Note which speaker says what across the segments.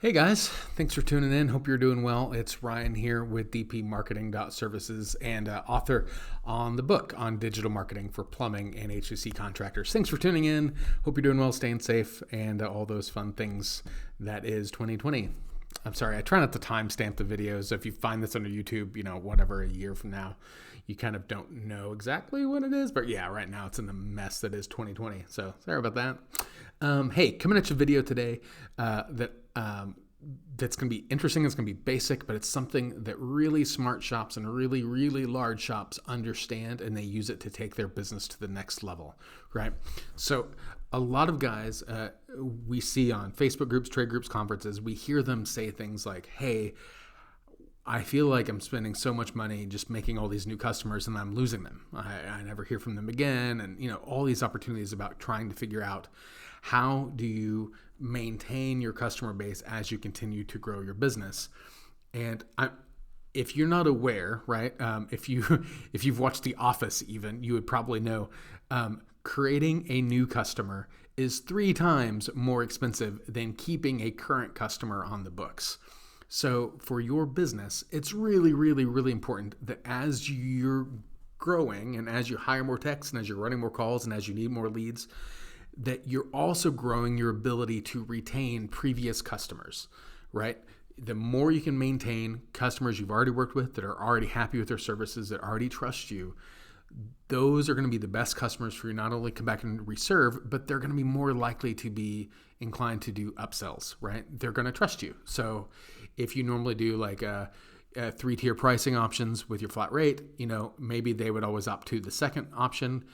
Speaker 1: Hey guys, thanks for tuning in. Hope you're doing well. It's Ryan here with DP Marketing.Services and author on the book on digital marketing for plumbing and HVAC contractors. Thanks for tuning in. Hope you're doing well, staying safe, and all those fun things that is 2020. I'm sorry, I try not to timestamp the videos. If you find this under YouTube, whatever, a year from now, you kind of don't know exactly what it is. But yeah, right now it's in the mess that is 2020. So sorry about that. Hey, coming at you video today that's going to be interesting. It's going to be basic, but it's something that really smart shops and really, really large shops understand, and they use it to take their business to the next level, right? So a lot of guys we see on Facebook groups, trade groups, conferences, we hear them say things like, hey, I feel like I'm spending so much money just making all these new customers and I'm losing them. I never hear from them again. And, all these opportunities about trying to figure out how do you maintain your customer base as you continue to grow your business. And if you're not aware, right, if you've watched The Office even, you would probably know creating a new customer is 3 times more expensive than keeping a current customer on the books. So for your business, it's really, really, really important that as you're growing and as you hire more techs and as you're running more calls and as you need more leads, that you're also growing your ability to retain previous customers, right? The more you can maintain customers you've already worked with that are already happy with their services, that already trust you, those are going to be the best customers for you, not only come back and reserve, but they're going to be more likely to be inclined to do upsells, right? They're going to trust you. So if you normally do like a 3-tier pricing options with your flat rate, maybe they would always opt to the second option.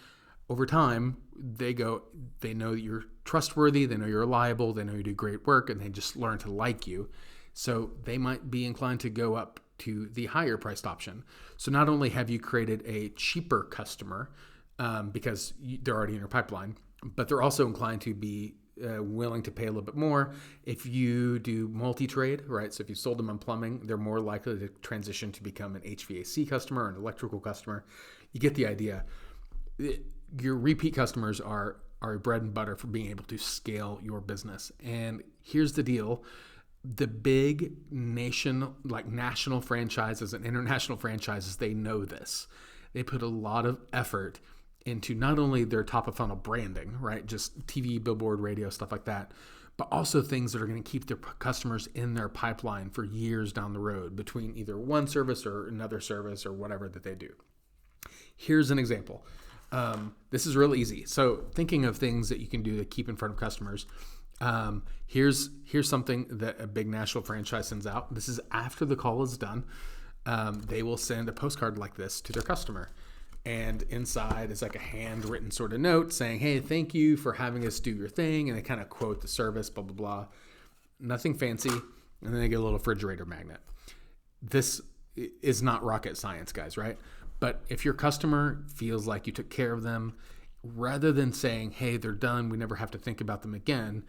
Speaker 1: Over time, they know that you're trustworthy, they know you're reliable, they know you do great work, and they just learn to like you. So they might be inclined to go up to the higher priced option. So not only have you created a cheaper customer because they're already in your pipeline, but they're also inclined to be willing to pay a little bit more. If you do multi-trade, right? So if you sold them on plumbing, they're more likely to transition to become an HVAC customer or an electrical customer. You get the idea. Your repeat customers are bread and butter for being able to scale your business. And here's the deal. The big national franchises and international franchises, they know this. They put a lot of effort into not only their top of funnel branding, right? Just TV, billboard, radio, stuff like that, but also things that are going to keep their customers in their pipeline for years down the road between either one service or another service or whatever that they do. Here's an example. This is real easy. So thinking of things that you can do to keep in front of customers, here's something that a big national franchise sends out. This is after the call is done. They will send a postcard like this to their customer. And inside is like a handwritten sort of note saying, hey, thank you for having us do your thing. And they kind of quote the service, blah, blah, blah. Nothing fancy. And then they get a little refrigerator magnet. This is not rocket science, guys, right? But if your customer feels like you took care of them, rather than saying, hey, they're done, we never have to think about them again,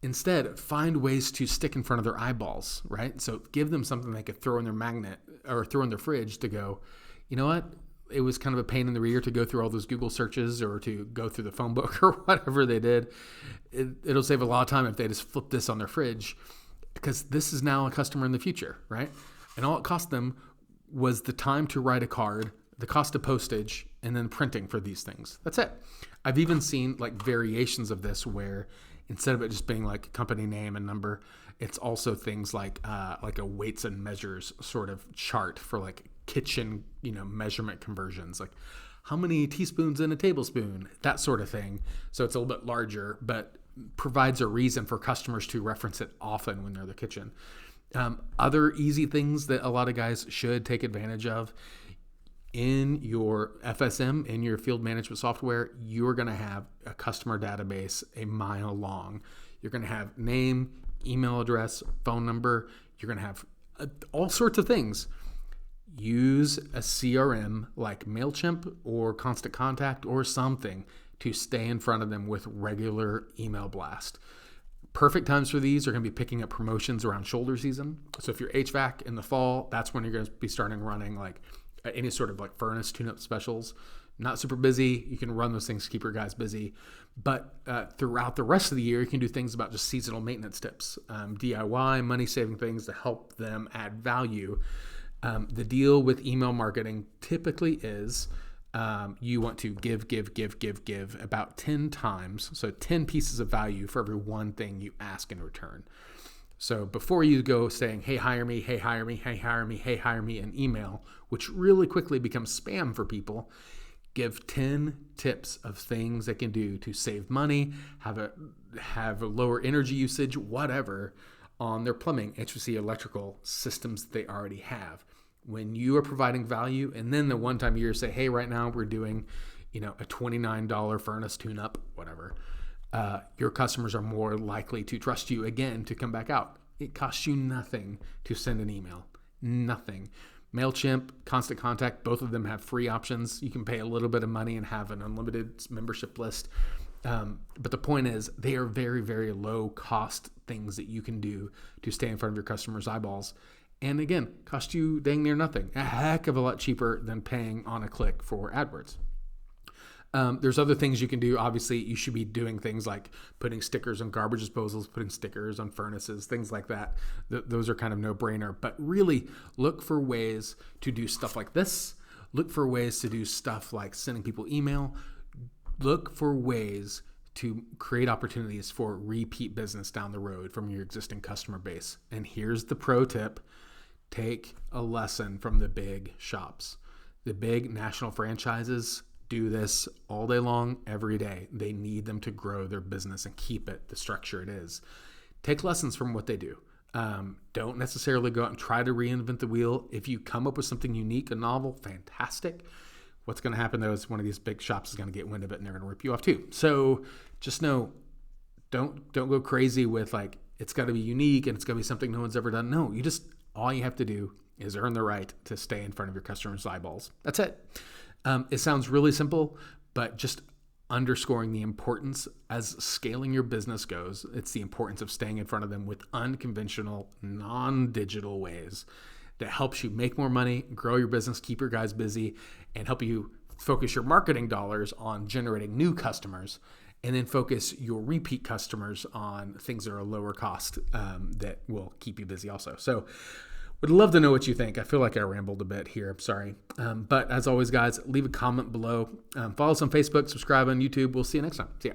Speaker 1: instead find ways to stick in front of their eyeballs, right? So give them something they could throw in their magnet or throw in their fridge to go, you know what? It was kind of a pain in the rear to go through all those Google searches or to go through the phone book or whatever they did. It'll save a lot of time if they just flip this on their fridge, because this is now a customer in the future, right? And all it cost them was the time to write a card, the cost of postage, and then printing for these things. That's it. I've even seen like variations of this where instead of it just being like company name and number, it's also things like a weights and measures sort of chart for like kitchen, measurement conversions, like how many teaspoons in a tablespoon, that sort of thing. So it's a little bit larger, but provides a reason for customers to reference it often when they're in the kitchen. Other easy things that a lot of guys should take advantage of in your FSM, in your field management software, you're going to have a customer database a mile long. You're going to have name, email address, phone number. You're going to have all sorts of things. Use a CRM like MailChimp or Constant Contact or something to stay in front of them with regular email blast. Perfect times for these are going to be picking up promotions around shoulder season. So if you're HVAC in the fall, that's when you're going to be starting running like any sort of like furnace tune-up specials. not super busy. You can run those things to keep your guys busy. But throughout the rest of the year, you can do things about just seasonal maintenance tips, DIY, money-saving things to help them add value. The deal with email marketing typically is you want to give about 10 times. So 10 pieces of value for every one thing you ask in return. So before you go saying, hey, hire me, hey, hire me, hey, hire me, hey, hire me in email, which really quickly becomes spam for people, give 10 tips of things they can do to save money, have a lower energy usage, whatever, on their plumbing, HVAC, electrical systems that they already have. When you are providing value, and then the one time a year say, hey, right now we're doing, a $29 furnace tune-up, whatever, your customers are more likely to trust you again to come back out. It costs you nothing to send an email. Nothing. MailChimp, Constant Contact, both of them have free options. You can pay a little bit of money and have an unlimited membership list. But the point is, they are very, very low cost things that you can do to stay in front of your customers' eyeballs. And again, cost you dang near nothing. A heck of a lot cheaper than paying on a click for AdWords. There's other things you can do. Obviously, you should be doing things like putting stickers on garbage disposals, putting stickers on furnaces, things like that. Those are kind of no-brainer. But really, look for ways to do stuff like this. Look for ways to do stuff like sending people email. Look for ways to create opportunities for repeat business down the road from your existing customer base. And here's the pro tip. Take a lesson from the big shops. The big national franchises do this all day long, every day. They need them to grow their business and keep it the structure it is. Take lessons from what they do. Don't necessarily go out and try to reinvent the wheel. If you come up with something unique and novel, fantastic. What's going to happen though is one of these big shops is going to get wind of it and they're going to rip you off too. So just know, don't go crazy with like, it's got to be unique and it's got to be something no one's ever done. No, all you have to do is earn the right to stay in front of your customers' eyeballs. That's it. It sounds really simple, but just underscoring the importance as scaling your business goes. It's the importance of staying in front of them with unconventional, non-digital ways that helps you make more money, grow your business, keep your guys busy, and help you focus your marketing dollars on generating new customers, and then focus your repeat customers on things that are lower cost that will keep you busy also. So would love to know what you think. I feel like I rambled a bit here. I'm sorry. But as always, guys, leave a comment below. Follow us on Facebook, subscribe on YouTube. We'll see you next time. See ya.